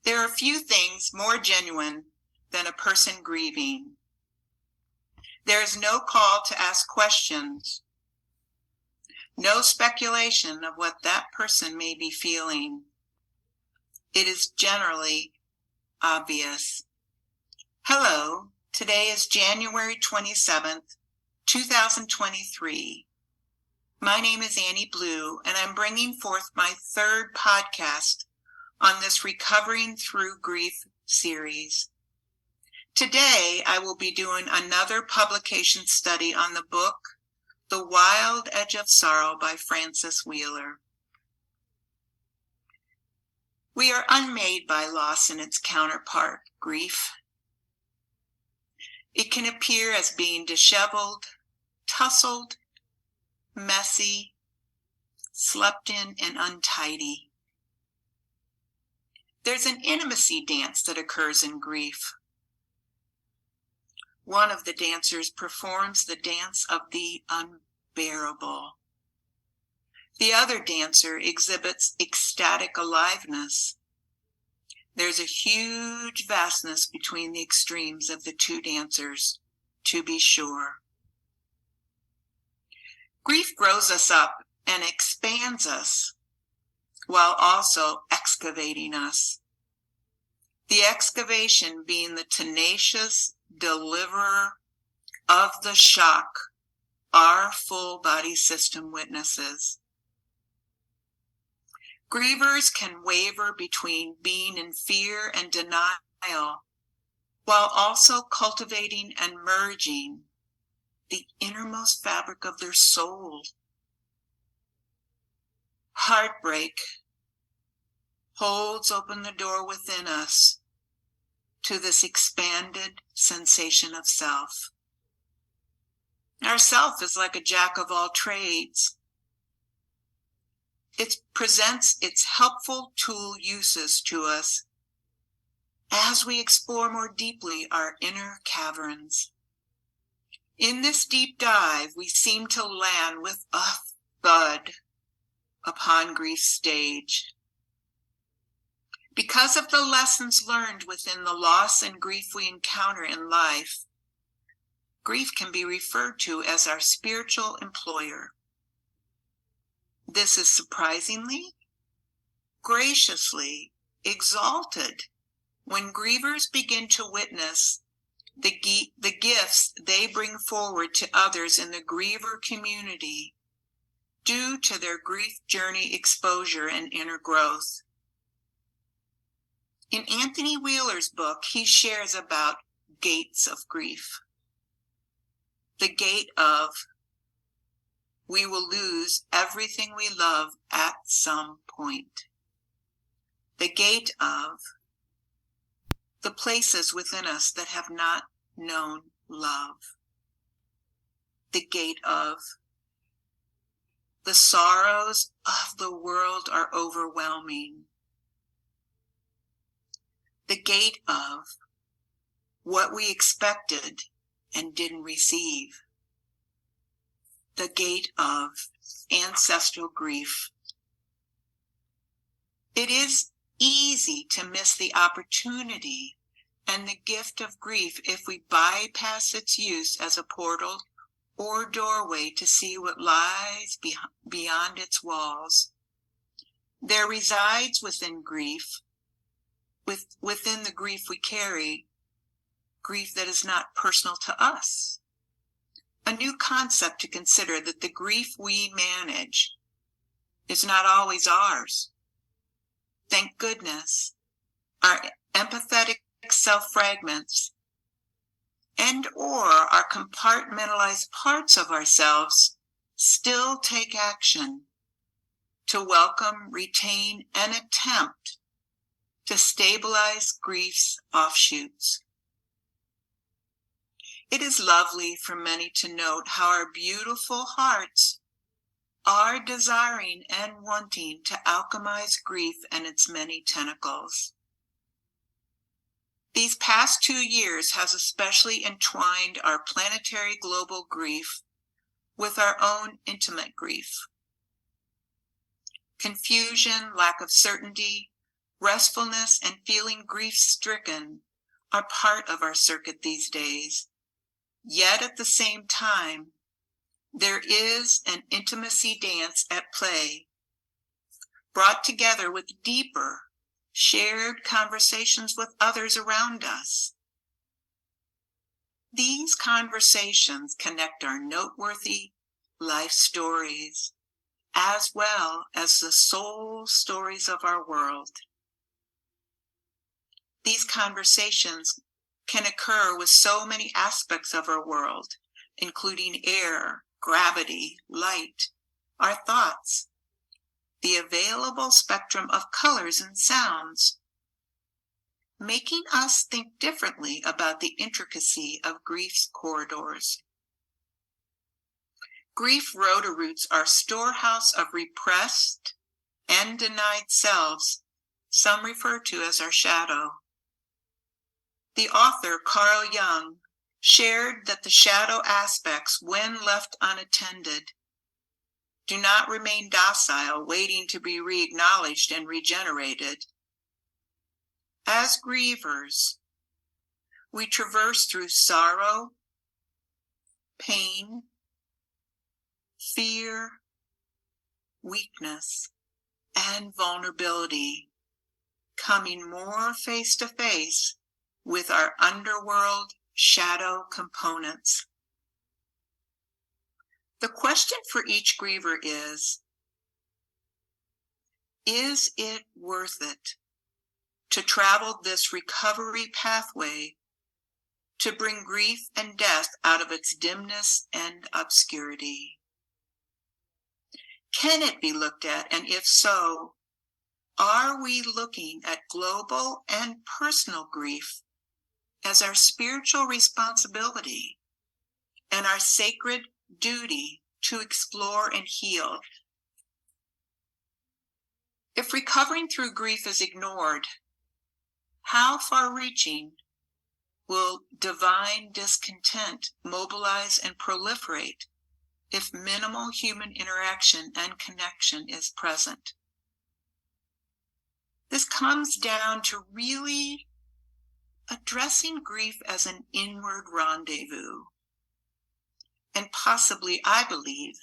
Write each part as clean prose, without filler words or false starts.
There are few things more genuine than a person grieving. There is no call to ask questions, no speculation of what that person may be feeling. It is generally obvious. Hello, today is January 27th, 2023. My name is Annie Blu, and I'm bringing forth my third podcast on this Recovering Through Grief series. Today, I will be doing another publication study on the book, The Wild Edge of Sorrow by Frances Wheeler. We are unmade by loss and its counterpart, grief. It can appear as being disheveled, tousled, messy, slept in, and untidy. There's an intimacy dance that occurs in grief. One of the dancers performs the dance of the unbearable. The other dancer exhibits ecstatic aliveness. There's a huge vastness between the extremes of the two dancers, to be sure. Grief grows us up and expands us, while also excavating us. The excavation being the tenacious deliverer of the shock our full body system witnesses. Grievers can waver between being in fear and denial, while also cultivating and merging the innermost fabric of their soul. Heartbreak holds open the door within us to this expanded sensation of self. Our self is like a jack of all trades. It presents its helpful tool uses to us as we explore more deeply our inner caverns. In this deep dive, we seem to land with a thud upon grief's stage. Because of the lessons learned within the loss and grief we encounter in life, grief can be referred to as our spiritual employer. This is surprisingly, graciously exalted when grievers begin to witness the gifts they bring forward to others in the griever community due to their grief journey exposure and inner growth. In Anthony Wheeler's book, he shares about gates of grief. The gate of, we will lose everything we love at some point. The gate of, the places within us that have not known love. The gate of, the sorrows of the world are overwhelming. The gate of, what we expected and didn't receive. The gate of ancestral grief. It is easy to miss the opportunity and the gift of grief if we bypass its use as a portal or doorway to see what lies beyond its walls. There resides within grief, within the grief we carry, grief that is not personal to us. A new concept to consider that the grief we manage is not always ours. Thank goodness, our empathetic self-fragments and or our compartmentalized parts of ourselves still take action to welcome, retain, and attempt to stabilize grief's offshoots. It is lovely for many to note how our beautiful hearts are desiring and wanting to alchemize grief and its many tentacles. These past 2 years has especially entwined our planetary global grief with our own intimate grief. Confusion, lack of certainty, Restfulness and feeling grief-stricken are part of our circuit these days. Yet at the same time, there is an intimacy dance at play, brought together with deeper, shared conversations with others around us. These conversations connect our noteworthy life stories, as well as the soul stories of our world. These conversations can occur with so many aspects of our world, including air, gravity, light, our thoughts, the available spectrum of colors and sounds, making us think differently about the intricacy of grief's corridors. Grief rotor-roots are storehouse of repressed and denied selves, some refer to as our shadow. The author, Carl Jung, shared that the shadow aspects, when left unattended, do not remain docile, waiting to be re-acknowledged and regenerated. As grievers, we traverse through sorrow, pain, fear, weakness, and vulnerability, coming more face to face with our underworld shadow components. The question for each griever is it worth it to travel this recovery pathway to bring grief and death out of its dimness and obscurity? Can it be looked at, and if so, are we looking at global and personal grief as our spiritual responsibility and our sacred duty to explore and heal? If recovering through grief is ignored, how far-reaching will divine discontent mobilize and proliferate if minimal human interaction and connection is present? This comes down to really addressing grief as an inward rendezvous, and possibly, I believe,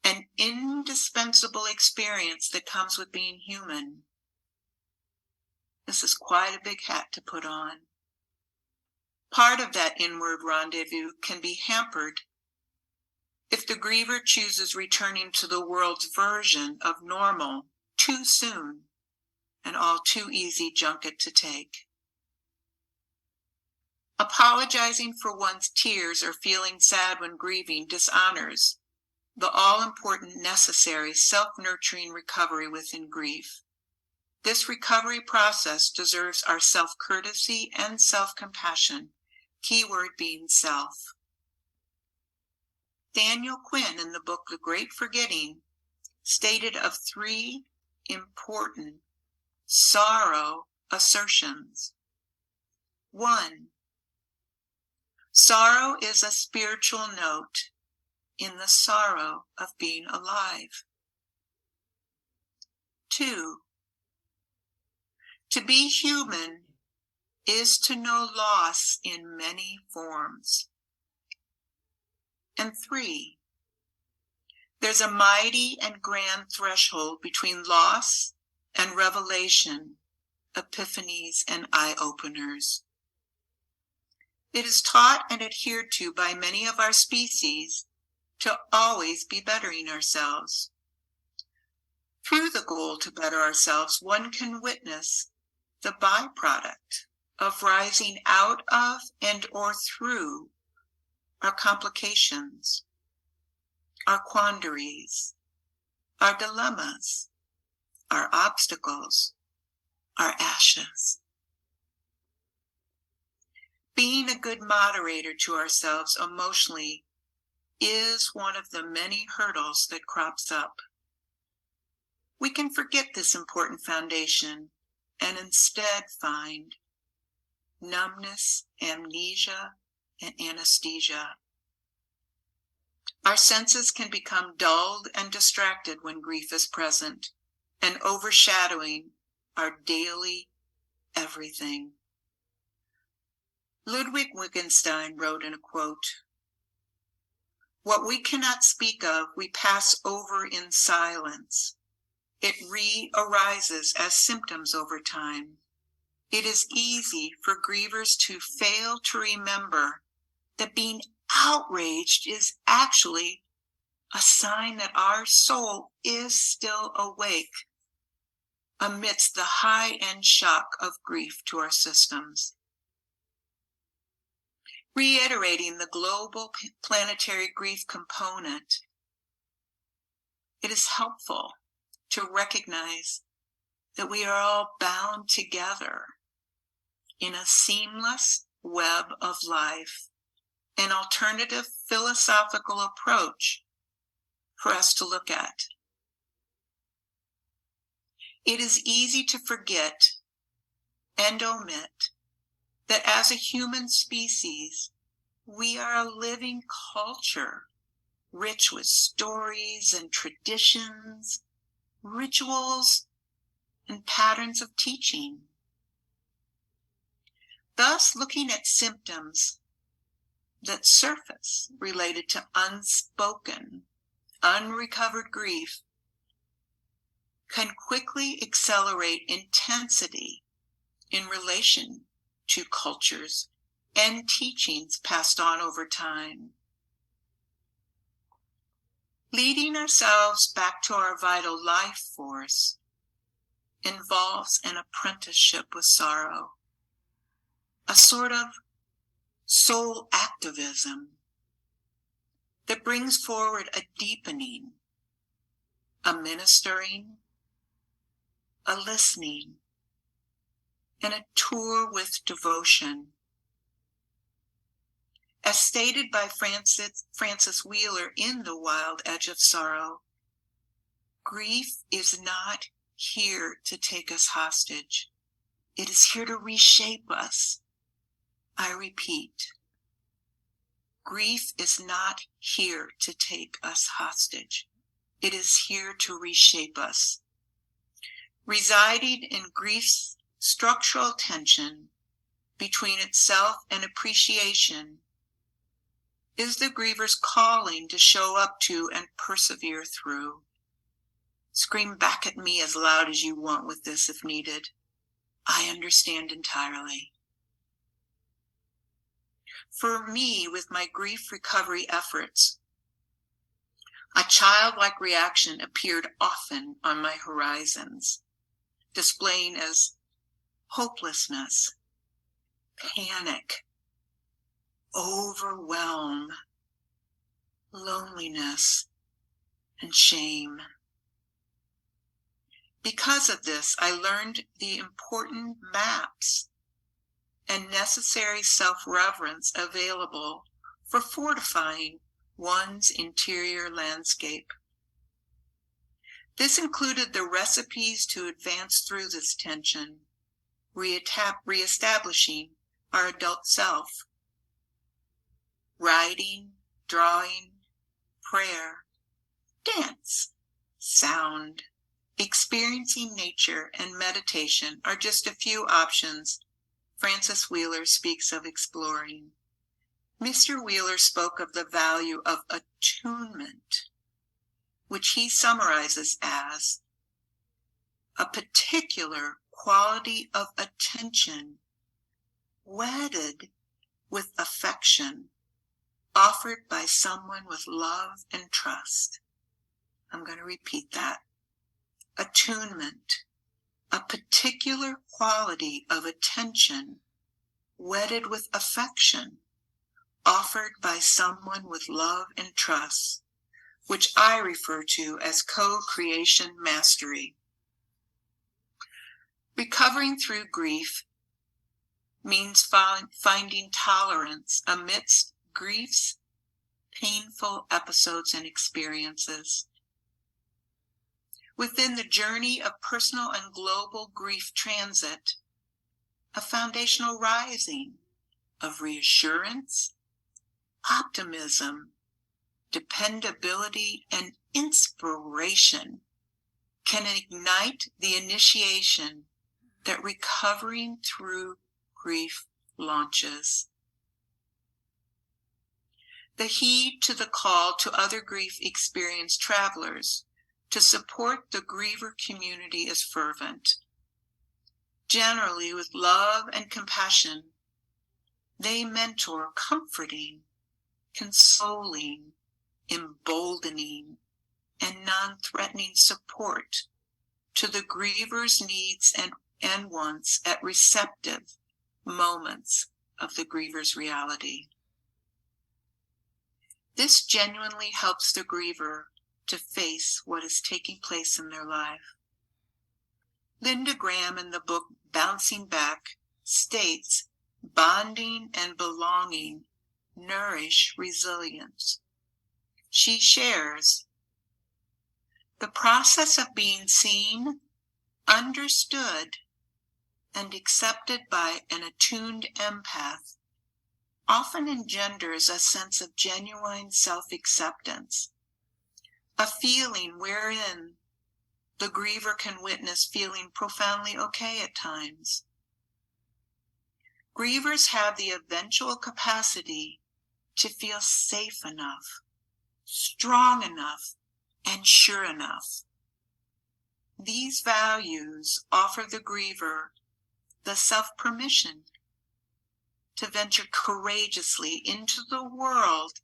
an indispensable experience that comes with being human. This is quite a big hat to put on. Part of that inward rendezvous can be hampered if the griever chooses returning to the world's version of normal too soon, and all too easy junket to take. Apologizing for one's tears or feeling sad when grieving dishonors the all-important, necessary, self-nurturing recovery within grief. This recovery process deserves our self-courtesy and self-compassion, keyword being self. Daniel Quinn, in the book The Great Forgetting, stated of 3 important sorrow assertions. 1, sorrow is a spiritual note in the sorrow of being alive. 2, to be human is to know loss in many forms. And 3, there's a mighty and grand threshold between loss and revelation, epiphanies and eye-openers. It is taught and adhered to by many of our species to always be bettering ourselves. Through the goal to better ourselves, one can witness the byproduct of rising out of and or through our complications, our quandaries, our dilemmas, our obstacles, our ashes. Being a good moderator to ourselves emotionally is one of the many hurdles that crops up. We can forget this important foundation and instead find numbness, amnesia, and anesthesia. Our senses can become dulled and distracted when grief is present and overshadowing our daily everything. Ludwig Wittgenstein wrote in a quote, "What we cannot speak of, we pass over in silence. It re-arises as symptoms over time. It is easy for grievers to fail to remember that being outraged is actually a sign that our soul is still awake amidst the high-end shock of grief to our systems." Reiterating the global planetary grief component, it is helpful to recognize that we are all bound together in a seamless web of life, an alternative philosophical approach for us to look at. It is easy to forget and omit that as a human species, we are a living culture, rich with stories and traditions, rituals, and patterns of teaching. Thus, looking at symptoms that surface related to unspoken, unrecovered grief can quickly accelerate intensity in relation to cultures and teachings passed on over time. Leading ourselves back to our vital life force involves an apprenticeship with sorrow, a sort of soul activism that brings forward a deepening, a ministering, a listening, and a tour with devotion. As stated by Francis Wheeler in The Wild Edge of Sorrow, grief is not here to take us hostage. It is here to reshape us. I repeat, grief is not here to take us hostage. It is here to reshape us. Residing in grief's structural tension between itself and appreciation is the griever's calling to show up to and persevere through. Scream back at me as loud as you want with this if needed. I understand entirely. For me, with my grief recovery efforts, a childlike reaction appeared often on my horizons, displaying as hopelessness, panic, overwhelm, loneliness, and shame. Because of this, I learned the important maps and necessary self-reverence available for fortifying one's interior landscape. This included the recipes to advance through this tension, reestablishing our adult self. Writing, drawing, prayer, dance, sound, experiencing nature, and meditation are just a few options Francis Wheeler speaks of exploring. Mr. Wheeler spoke of the value of attunement, which he summarizes as a particular quality of attention wedded with affection offered by someone with love and trust. I'm going to repeat that. Attunement, a particular quality of attention wedded with affection offered by someone with love and trust, which I refer to as co-creation mastery. Recovering through grief means finding tolerance amidst grief's painful episodes and experiences. Within the journey of personal and global grief transit, a foundational rising of reassurance, optimism, dependability, and inspiration can ignite the initiation that recovering through grief launches. The heed to the call to other grief-experienced travelers to support the griever community is fervent. Generally, with love and compassion, they mentor comforting, consoling, emboldening, and non-threatening support to the griever's needs and wants at receptive moments of the griever's reality. This genuinely helps the griever to face what is taking place in their life. Linda Graham, in the book Bouncing Back, states bonding and belonging nourish resilience. She shares, the process of being seen, understood, and accepted by an attuned empath often engenders a sense of genuine self-acceptance, a feeling wherein the griever can witness feeling profoundly okay at times. Grievers have the eventual capacity to feel safe enough, strong enough, and sure enough. These values offer the griever the self-permission to venture courageously into the world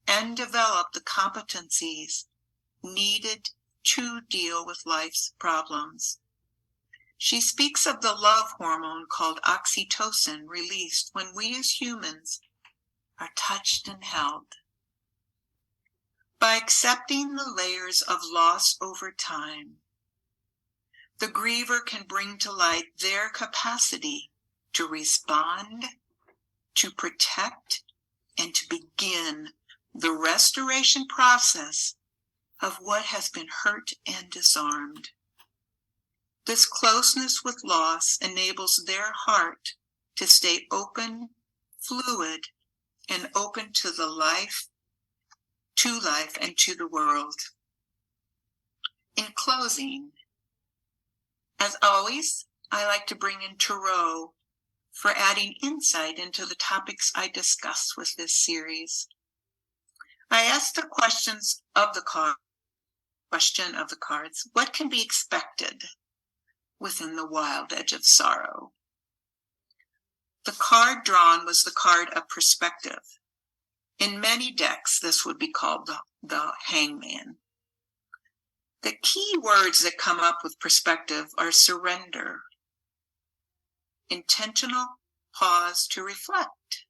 and develop the competencies needed to deal with life's problems. She speaks of the love hormone called oxytocin released when we as humans are touched and held. By accepting the layers of loss over time, the griever can bring to light their capacity to respond, to protect, and to begin the restoration process of what has been hurt and disarmed. This closeness with loss enables their heart to stay open, fluid, and open to life, and to the world. In closing, as always, I like to bring in Tarot for adding insight into the topics I discuss with this series. I ask the question of the cards, what can be expected within the wild edge of sorrow? The card drawn was the card of perspective. In many decks, this would be called the Hangman. The key words that come up with perspective are surrender, intentional pause to reflect,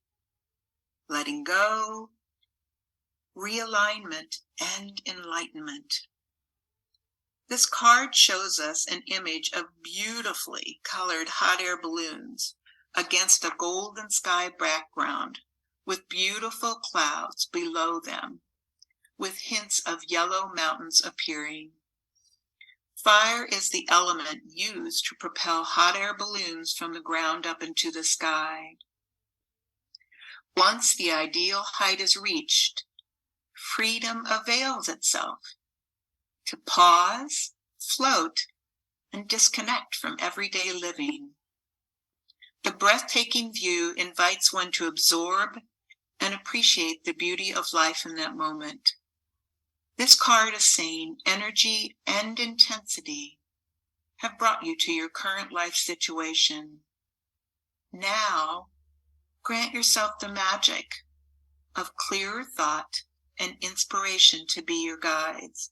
letting go, realignment, and enlightenment. This card shows us an image of beautifully colored hot air balloons against a golden sky background with beautiful clouds below them, with hints of yellow mountains appearing. Fire is the element used to propel hot air balloons from the ground up into the sky. Once the ideal height is reached, freedom avails itself to pause, float, and disconnect from everyday living. The breathtaking view invites one to absorb and appreciate the beauty of life in that moment. This card is saying energy and intensity have brought you to your current life situation. Now, grant yourself the magic of clearer thought and inspiration to be your guides.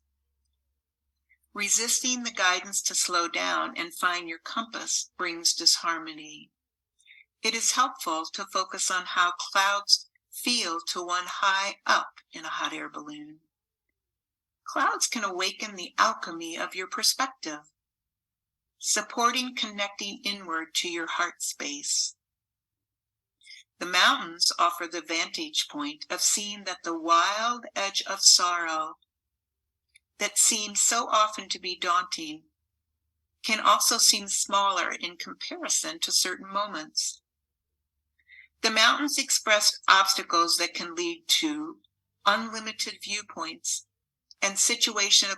Resisting the guidance to slow down and find your compass brings disharmony. It is helpful to focus on how clouds feel to one high up in a hot air balloon. Clouds can awaken the alchemy of your perspective, supporting connecting inward to your heart space. The mountains offer the vantage point of seeing that the wild edge of sorrow that seems so often to be daunting can also seem smaller in comparison to certain moments. The mountains express obstacles that can lead to unlimited viewpoints and situation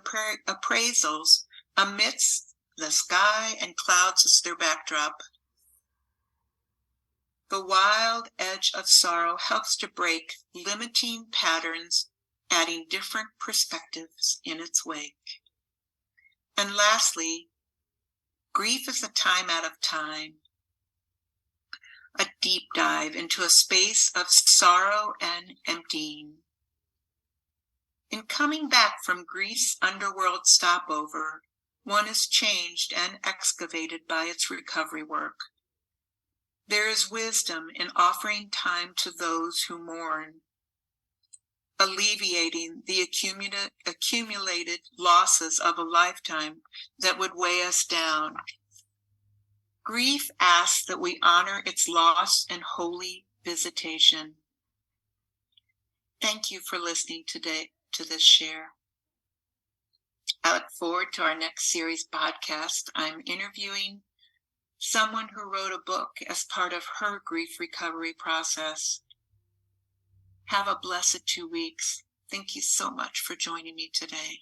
appraisals amidst the sky and clouds as their backdrop. The wild edge of sorrow helps to break limiting patterns, adding different perspectives in its wake. And lastly, grief is a time out of time, a deep dive into a space of sorrow and emptying. In coming back from grief's underworld stopover, one is changed and excavated by its recovery work. There is wisdom in offering time to those who mourn, alleviating the accumulated losses of a lifetime that would weigh us down. Grief asks that we honor its loss and holy visitation. Thank you for listening today to this share. I look forward to our next series podcast. I'm interviewing someone who wrote a book as part of her grief recovery process. Have a blessed 2 weeks. Thank you so much for joining me today.